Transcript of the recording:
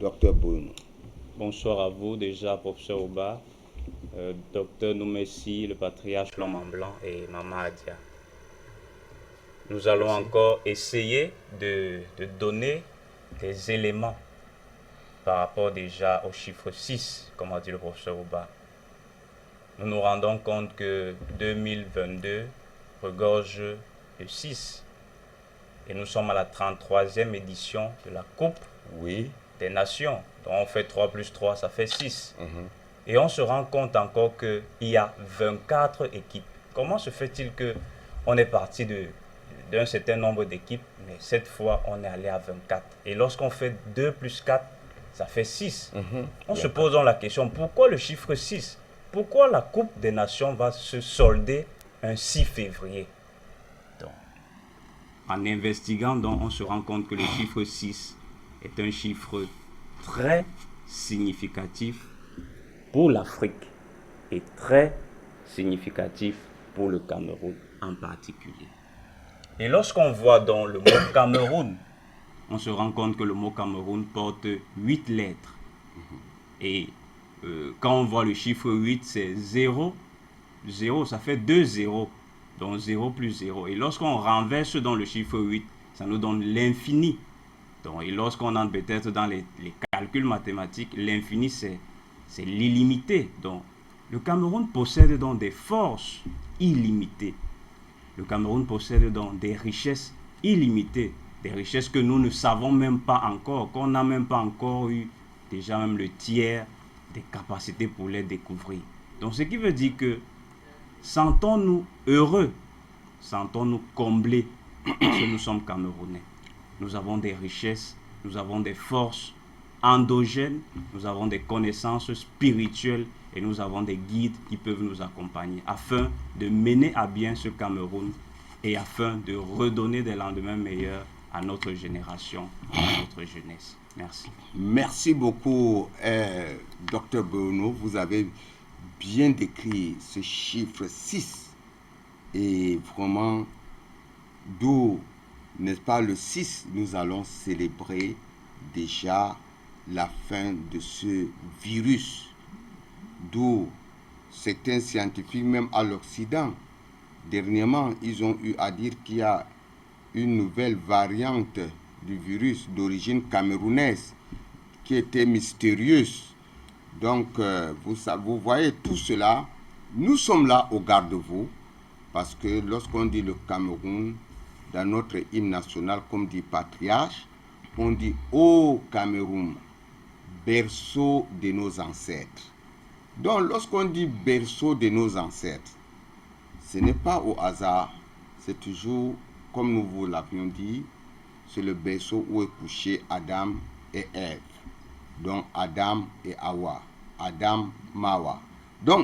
Docteur Bruno. Bonsoir à vous déjà, professeur Oba, docteur Noumessi, le patriarche l'homme en blanc et Maman Adia. Nous allons Merci. encore essayer de donner des éléments par rapport déjà au chiffre 6, comme a dit le professeur Oba. Nous nous rendons compte que 2022 regorge de 6 et nous sommes à la 33e édition de la Coupe Oui. des Nations. Donc on fait 3 plus 3, ça fait 6. Et on se rend compte encore qu'il y a 24 équipes. Comment se fait-il qu'on est parti d'un certain nombre d'équipes, mais cette fois on est allé à 24. Et lorsqu'on fait 2 plus 4, ça fait 6. On se pose donc la question, pourquoi le chiffre 6? Pourquoi la Coupe des Nations va se solder un 6 février? Donc, en investiguant, donc, on se rend compte que le chiffre 6 est un chiffre très significatif pour l'Afrique et très significatif pour le Cameroun en particulier. Et lorsqu'on voit dans le mot Cameroun, on se rend compte que le mot Cameroun porte 8 lettres. Et quand on voit le chiffre 8, c'est 0, 0, ça fait 2 zéros. Donc 0 plus 0. Et lorsqu'on renverse dans le chiffre 8, ça nous donne l'infini. Et lorsqu'on entre peut-être dans les calculs mathématiques, l'infini, c'est l'illimité. Donc, le Cameroun possède donc des forces illimitées. Le Cameroun possède donc des richesses illimitées, des richesses que nous ne savons même pas encore, qu'on n'a même pas encore eu déjà même le tiers des capacités pour les découvrir. Donc, ce qui veut dire que sentons-nous heureux, sentons-nous comblés parce que nous sommes Camerounais. Nous avons des richesses, nous avons des forces endogènes, nous avons des connaissances spirituelles et nous avons des guides qui peuvent nous accompagner afin de mener à bien ce Cameroun et afin de redonner des lendemains meilleurs à notre génération, à notre jeunesse. Merci. Merci beaucoup, Docteur Bruno. Vous avez bien décrit ce chiffre 6 et vraiment, d'où, n'est-ce pas, le 6, nous allons célébrer déjà la fin de ce virus, d'où certains scientifiques, même à l'Occident, dernièrement, ils ont eu à dire qu'il y a une nouvelle variante du virus d'origine camerounaise qui était mystérieuse. Donc, vous voyez tout cela. Nous sommes là au garde-vous parce que lorsqu'on dit le Cameroun, dans notre hymne national, comme dit Patriarche, on dit « Ô Cameroun, berceau de nos ancêtres ». Donc, lorsqu'on dit « berceau de nos ancêtres », ce n'est pas au hasard, c'est toujours, comme nous vous l'avions dit, c'est le berceau où est couché Adam et Ève. Donc Adam et Hawa, Adam, Mawa. Donc